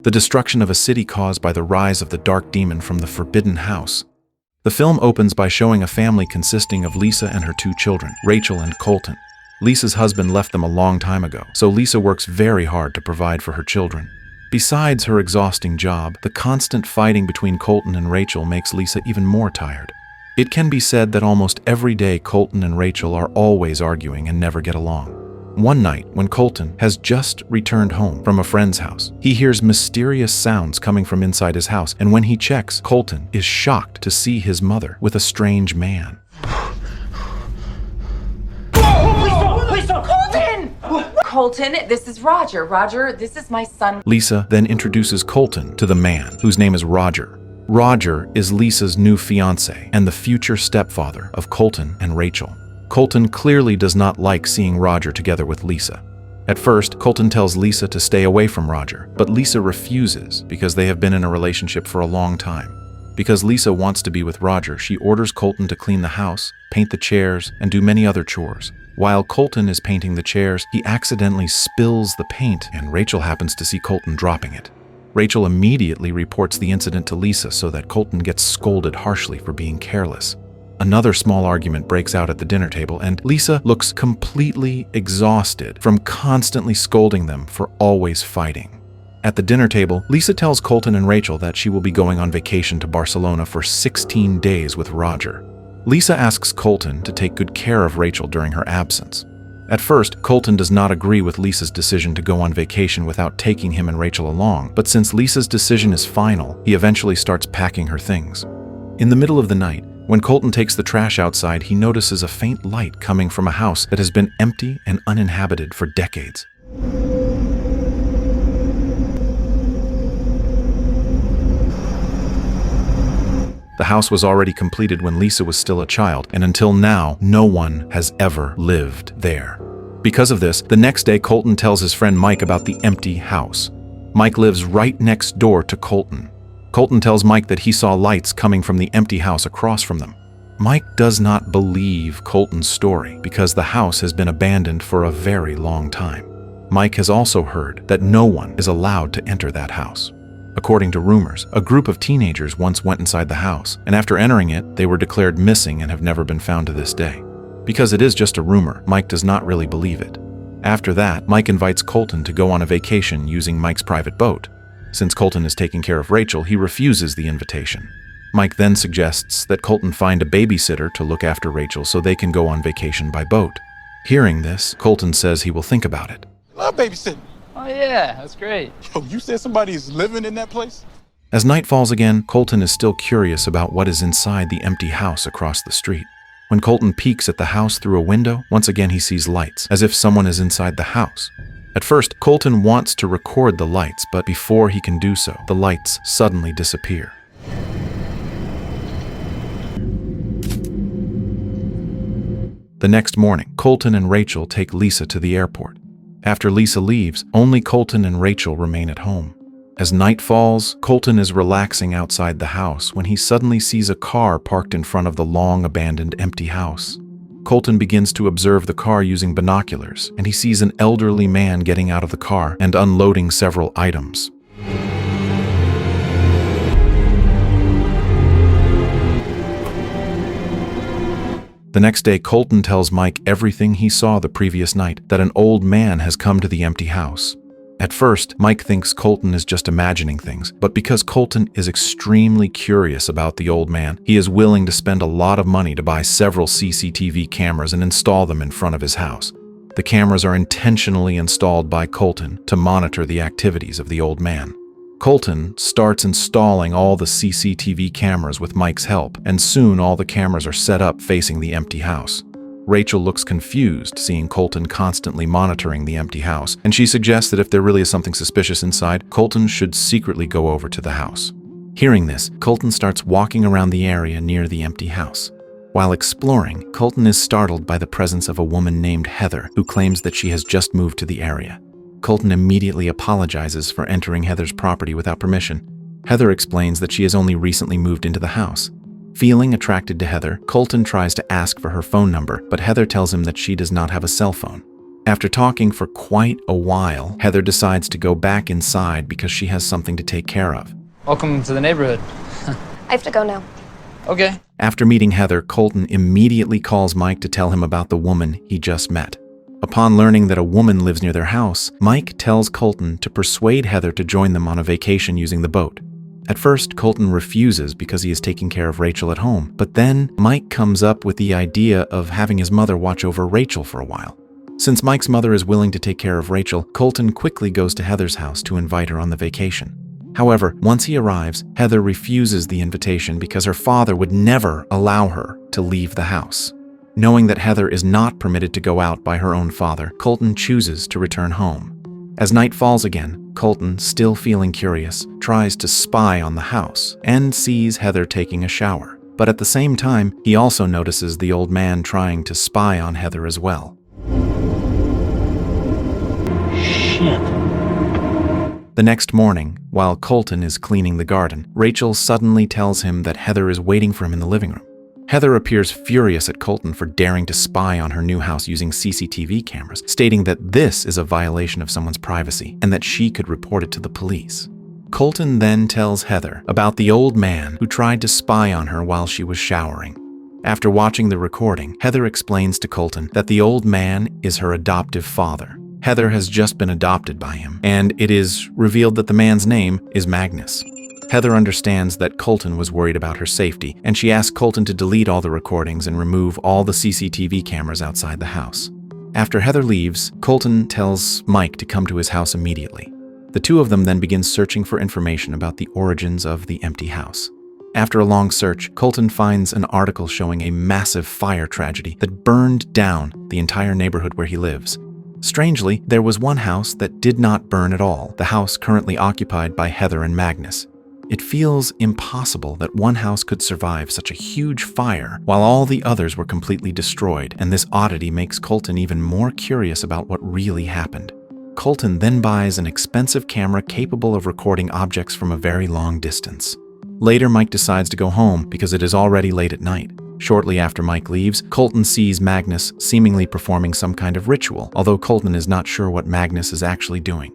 the destruction of a city caused by the rise of the dark demon from the forbidden house. The film opens by showing a family consisting of Lisa and her 2 children, Rachel and Colton. Lisa's husband left them a long time ago, so Lisa works very hard to provide for her children. Besides her exhausting job, the constant fighting between Colton and Rachel makes Lisa even more tired. It can be said that almost every day Colton and Rachel are always arguing and never get along. One night, when Colton has just returned home from a friend's house, he hears mysterious sounds coming from inside his house, and when he checks, Colton is shocked to see his mother with a strange man. Colton, this is Roger. Roger, this is my son. Lisa then introduces Colton to the man, whose name is Roger. Roger is Lisa's new fiancé and the future stepfather of Colton and Rachel. Colton clearly does not like seeing Roger together with Lisa. At first, Colton tells Lisa to stay away from Roger, but Lisa refuses because they have been in a relationship for a long time. Because Lisa wants to be with Roger, she orders Colton to clean the house, paint the chairs, and do many other chores. While Colton is painting the chairs, he accidentally spills the paint, and Rachel happens to see Colton dropping it. Rachel immediately reports the incident to Lisa so that Colton gets scolded harshly for being careless. Another small argument breaks out at the dinner table, and Lisa looks completely exhausted from constantly scolding them for always fighting. At the dinner table, Lisa tells Colton and Rachel that she will be going on vacation to Barcelona for 16 days with Roger. Lisa asks Colton to take good care of Rachel during her absence. At first, Colton does not agree with Lisa's decision to go on vacation without taking him and Rachel along, but since Lisa's decision is final, he eventually starts packing her things. In the middle of the night, when Colton takes the trash outside, he notices a faint light coming from a house that has been empty and uninhabited for decades. The house was already completed when Lisa was still a child, and until now, no one has ever lived there. Because of this, the next day Colton tells his friend Mike about the empty house. Mike lives right next door to Colton. Colton tells Mike that he saw lights coming from the empty house across from them. Mike does not believe Colton's story because the house has been abandoned for a very long time. Mike has also heard that no one is allowed to enter that house. According to rumors, a group of teenagers once went inside the house, and after entering it, they were declared missing and have never been found to this day. Because it is just a rumor, Mike does not really believe it. After that, Mike invites Colton to go on a vacation using Mike's private boat. Since Colton is taking care of Rachel, he refuses the invitation. Mike then suggests that Colton find a babysitter to look after Rachel so they can go on vacation by boat. Hearing this, Colton says he will think about it. Love babysitting. Oh yeah, that's great. Yo, you said somebody's living in that place? As night falls again, Colton is still curious about what is inside the empty house across the street. When Colton peeks at the house through a window, once again he sees lights, as if someone is inside the house. At first, Colton wants to record the lights, but before he can do so, the lights suddenly disappear. The next morning, Colton and Rachel take Lisa to the airport. After Lisa leaves, only Colton and Rachel remain at home. As night falls, Colton is relaxing outside the house when he suddenly sees a car parked in front of the long-abandoned empty house. Colton begins to observe the car using binoculars, and he sees an elderly man getting out of the car and unloading several items. The next day, Colton tells Mike everything he saw the previous night, that an old man has come to the empty house. At first, Mike thinks Colton is just imagining things, but because Colton is extremely curious about the old man, he is willing to spend a lot of money to buy several CCTV cameras and install them in front of his house. The cameras are intentionally installed by Colton to monitor the activities of the old man. Colton starts installing all the CCTV cameras with Mike's help, and soon all the cameras are set up facing the empty house. Rachel looks confused seeing Colton constantly monitoring the empty house, and she suggests that if there really is something suspicious inside, Colton should secretly go over to the house. Hearing this, Colton starts walking around the area near the empty house. While exploring, Colton is startled by the presence of a woman named Heather, who claims that she has just moved to the area. Colton immediately apologizes for entering Heather's property without permission. Heather explains that she has only recently moved into the house. Feeling attracted to Heather, Colton tries to ask for her phone number, but Heather tells him that she does not have a cell phone. After talking for quite a while, Heather decides to go back inside because she has something to take care of. Welcome to the neighborhood. I have to go now. Okay. After meeting Heather, Colton immediately calls Mike to tell him about the woman he just met. Upon learning that a woman lives near their house, Mike tells Colton to persuade Heather to join them on a vacation using the boat. At first, Colton refuses because he is taking care of Rachel at home, but then Mike comes up with the idea of having his mother watch over Rachel for a while. Since Mike's mother is willing to take care of Rachel, Colton quickly goes to Heather's house to invite her on the vacation. However, once he arrives, Heather refuses the invitation because her father would never allow her to leave the house. Knowing that Heather is not permitted to go out by her own father, Colton chooses to return home. As night falls again, Colton, still feeling curious, tries to spy on the house and sees Heather taking a shower. But at the same time, he also notices the old man trying to spy on Heather as well. The next morning, while Colton is cleaning the garden, Rachel suddenly tells him that Heather is waiting for him in the living room. Heather appears furious at Colton for daring to spy on her new house using CCTV cameras, stating that this is a violation of someone's privacy and that she could report it to the police. Colton then tells Heather about the old man who tried to spy on her while she was showering. After watching the recording, Heather explains to Colton that the old man is her adoptive father. Heather has just been adopted by him, and it is revealed that the man's name is Magnus. Heather understands that Colton was worried about her safety, and she asks Colton to delete all the recordings and remove all the CCTV cameras outside the house. After Heather leaves, Colton tells Mike to come to his house immediately. The two of them then begin searching for information about the origins of the empty house. After a long search, Colton finds an article showing a massive fire tragedy that burned down the entire neighborhood where he lives. Strangely, there was one house that did not burn at all, the house currently occupied by Heather and Magnus. It feels impossible that one house could survive such a huge fire while all the others were completely destroyed, and this oddity makes Colton even more curious about what really happened. Colton then buys an expensive camera capable of recording objects from a very long distance. Later, Mike decides to go home because it is already late at night. Shortly after Mike leaves, Colton sees Magnus seemingly performing some kind of ritual, although Colton is not sure what Magnus is actually doing.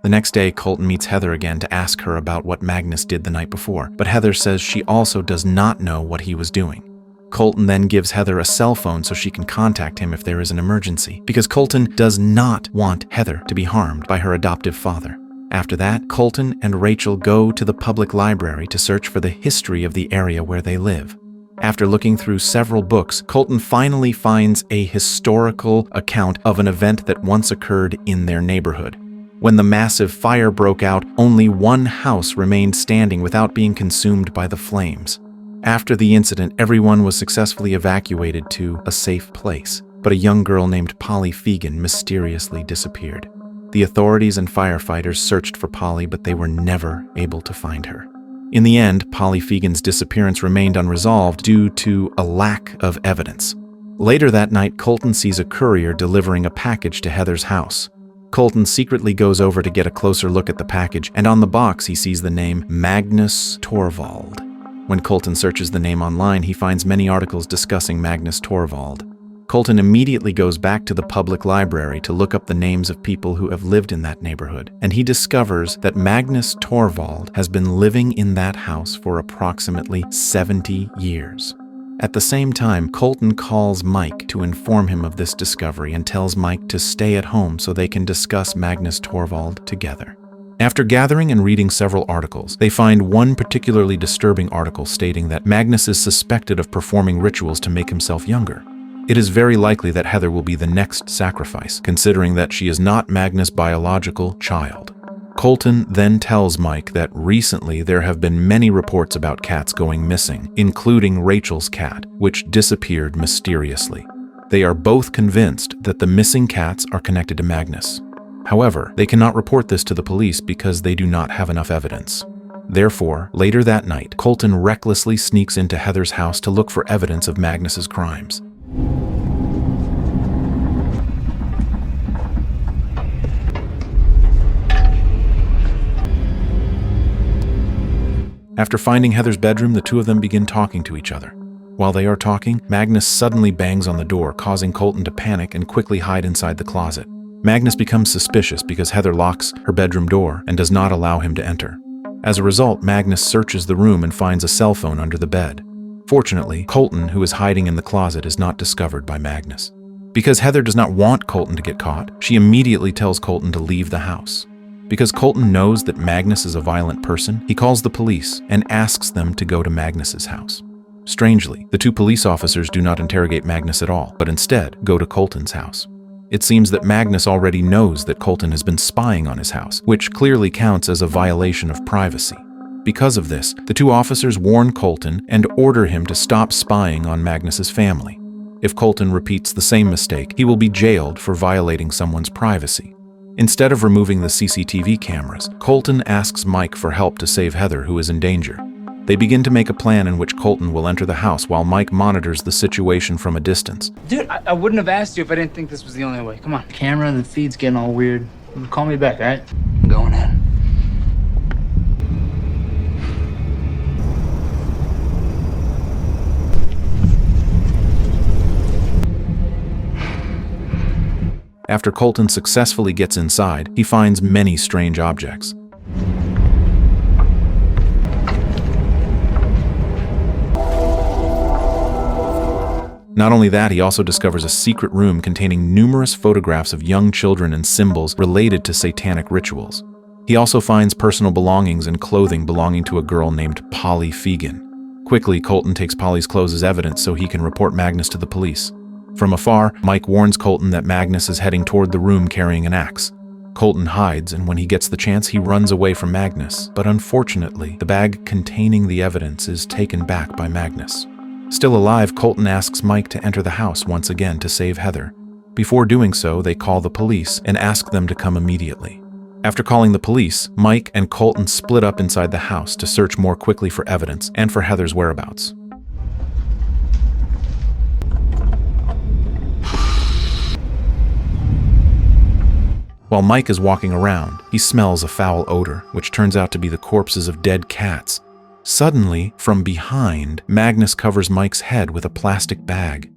The next day, Colton meets Heather again to ask her about what Magnus did the night before, but Heather says she also does not know what he was doing. Colton then gives Heather a cell phone so she can contact him if there is an emergency, because Colton does not want Heather to be harmed by her adoptive father. After that, Colton and Rachel go to the public library to search for the history of the area where they live. After looking through several books, Colton finally finds a historical account of an event that once occurred in their neighborhood. When the massive fire broke out, only one house remained standing without being consumed by the flames. After the incident, everyone was successfully evacuated to a safe place, but a young girl named Polly Fegan mysteriously disappeared. The authorities and firefighters searched for Polly, but they were never able to find her. In the end, Polly Fegan's disappearance remained unresolved due to a lack of evidence. Later that night, Colton sees a courier delivering a package to Heather's house. Colton secretly goes over to get a closer look at the package, and on the box he sees the name Magnus Torvald. When Colton searches the name online, he finds many articles discussing Magnus Torvald. Colton immediately goes back to the public library to look up the names of people who have lived in that neighborhood, and he discovers that Magnus Torvald has been living in that house for approximately 70 years. At the same time, Colton calls Mike to inform him of this discovery and tells Mike to stay at home so they can discuss Magnus Torvald together. After gathering and reading several articles, they find one particularly disturbing article stating that Magnus is suspected of performing rituals to make himself younger. It is very likely that Heather will be the next sacrifice, considering that she is not Magnus' biological child. Colton then tells Mike that recently there have been many reports about cats going missing, including Rachel's cat, which disappeared mysteriously. They are both convinced that the missing cats are connected to Magnus. However, they cannot report this to the police because they do not have enough evidence. Therefore, later that night, Colton recklessly sneaks into Heather's house to look for evidence of Magnus's crimes. After finding Heather's bedroom, the two of them begin talking to each other. While they are talking, Magnus suddenly bangs on the door, causing Colton to panic and quickly hide inside the closet. Magnus becomes suspicious because Heather locks her bedroom door and does not allow him to enter. As a result, Magnus searches the room and finds a cell phone under the bed. Fortunately, Colton, who is hiding in the closet, is not discovered by Magnus. Because Heather does not want Colton to get caught, she immediately tells Colton to leave the house. Because Colton knows that Magnus is a violent person, he calls the police and asks them to go to Magnus's house. Strangely, the two police officers do not interrogate Magnus at all, but instead go to Colton's house. It seems that Magnus already knows that Colton has been spying on his house, which clearly counts as a violation of privacy. Because of this, the two officers warn Colton and order him to stop spying on Magnus's family. If Colton repeats the same mistake, he will be jailed for violating someone's privacy. Instead of removing the CCTV cameras, Colton asks Mike for help to save Heather, who is in danger. They begin to make a plan in which Colton will enter the house while Mike monitors the situation from a distance. Dude, I wouldn't have asked you if I didn't think this was the only way. Come on. The camera, the feed's getting all weird. Call me back, all right? I'm going in. After Colton successfully gets inside, he finds many strange objects. Not only that, he also discovers a secret room containing numerous photographs of young children and symbols related to satanic rituals. He also finds personal belongings and clothing belonging to a girl named Polly Fegan. Quickly, Colton takes Polly's clothes as evidence so he can report Magnus to the police. From afar, Mike warns Colton that Magnus is heading toward the room carrying an axe. Colton hides, and when he gets the chance, he runs away from Magnus. But unfortunately, the bag containing the evidence is taken back by Magnus. Still alive, Colton asks Mike to enter the house once again to save Heather. Before doing so, they call the police and ask them to come immediately. After calling the police, Mike and Colton split up inside the house to search more quickly for evidence and for Heather's whereabouts. While Mike is walking around, he smells a foul odor, which turns out to be the corpses of dead cats. Suddenly, from behind, Magnus covers Mike's head with a plastic bag.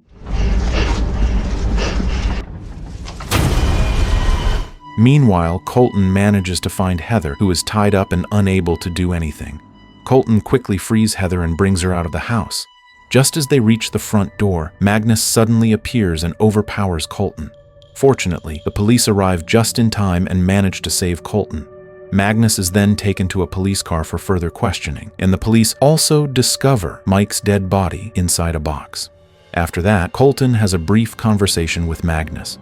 Meanwhile, Colton manages to find Heather, who is tied up and unable to do anything. Colton quickly frees Heather and brings her out of the house. Just as they reach the front door, Magnus suddenly appears and overpowers Colton. Fortunately, the police arrive just in time and manage to save Colton. Magnus is then taken to a police car for further questioning, and the police also discover Mike's dead body inside a box. After that, Colton has a brief conversation with Magnus.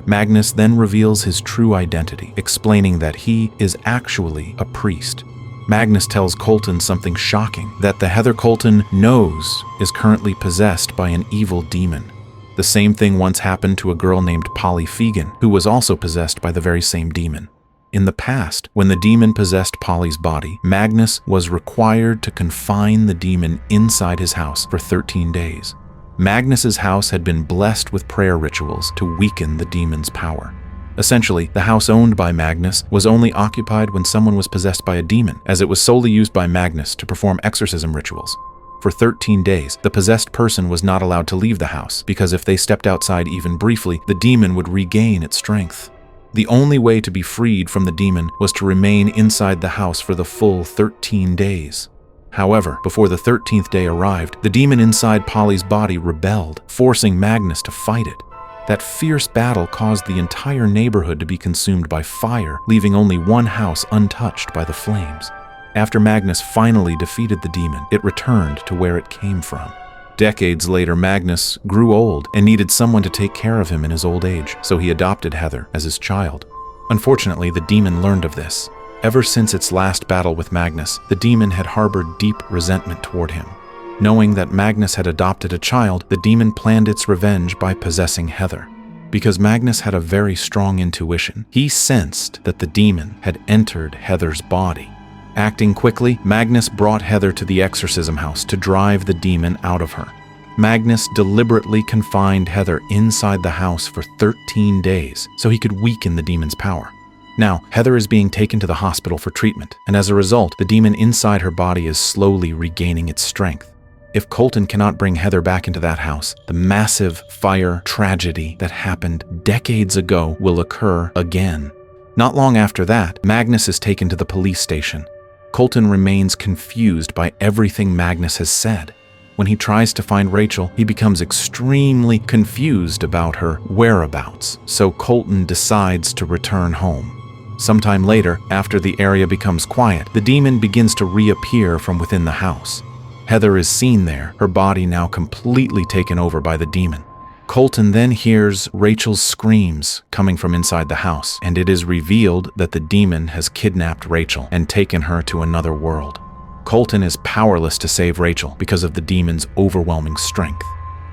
Magnus then reveals his true identity, explaining that he is actually a priest. Magnus tells Colton something shocking, that the Heather Colton knows is currently possessed by an evil demon. The same thing once happened to a girl named Polly Fegan, who was also possessed by the very same demon. In the past, when the demon possessed Polly's body, Magnus was required to confine the demon inside his house for 13 days. Magnus's house had been blessed with prayer rituals to weaken the demon's power. Essentially, the house owned by Magnus was only occupied when someone was possessed by a demon, as it was solely used by Magnus to perform exorcism rituals. For 13 days, the possessed person was not allowed to leave the house, because if they stepped outside even briefly, the demon would regain its strength. The only way to be freed from the demon was to remain inside the house for the full 13 days. However, before the 13th day arrived, the demon inside Polly's body rebelled, forcing Magnus to fight it. That fierce battle caused the entire neighborhood to be consumed by fire, leaving only one house untouched by the flames. After Magnus finally defeated the demon, it returned to where it came from. Decades later, Magnus grew old and needed someone to take care of him in his old age, so he adopted Heather as his child. Unfortunately, the demon learned of this. Ever since its last battle with Magnus, the demon had harbored deep resentment toward him. Knowing that Magnus had adopted a child, the demon planned its revenge by possessing Heather. Because Magnus had a very strong intuition, he sensed that the demon had entered Heather's body. Acting quickly, Magnus brought Heather to the exorcism house to drive the demon out of her. Magnus deliberately confined Heather inside the house for 13 days so he could weaken the demon's power. Now, Heather is being taken to the hospital for treatment, and as a result, the demon inside her body is slowly regaining its strength. If Colton cannot bring Heather back into that house, the massive fire tragedy that happened decades ago will occur again. Not long after that, Magnus is taken to the police station. Colton remains confused by everything Magnus has said. When he tries to find Rachel, he becomes extremely confused about her whereabouts, so Colton decides to return home. Sometime later, after the area becomes quiet, the demon begins to reappear from within the house. Heather is seen there, her body now completely taken over by the demon. Colton then hears Rachel's screams coming from inside the house, and it is revealed that the demon has kidnapped Rachel and taken her to another world. Colton is powerless to save Rachel because of the demon's overwhelming strength.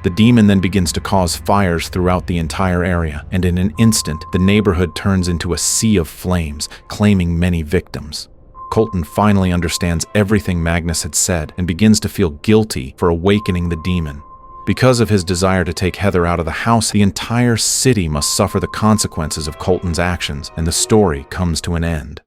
The demon then begins to cause fires throughout the entire area, and in an instant, the neighborhood turns into a sea of flames, claiming many victims. Colton finally understands everything Magnus had said and begins to feel guilty for awakening the demon. Because of his desire to take Heather out of the house, the entire city must suffer the consequences of Colton's actions, and the story comes to an end.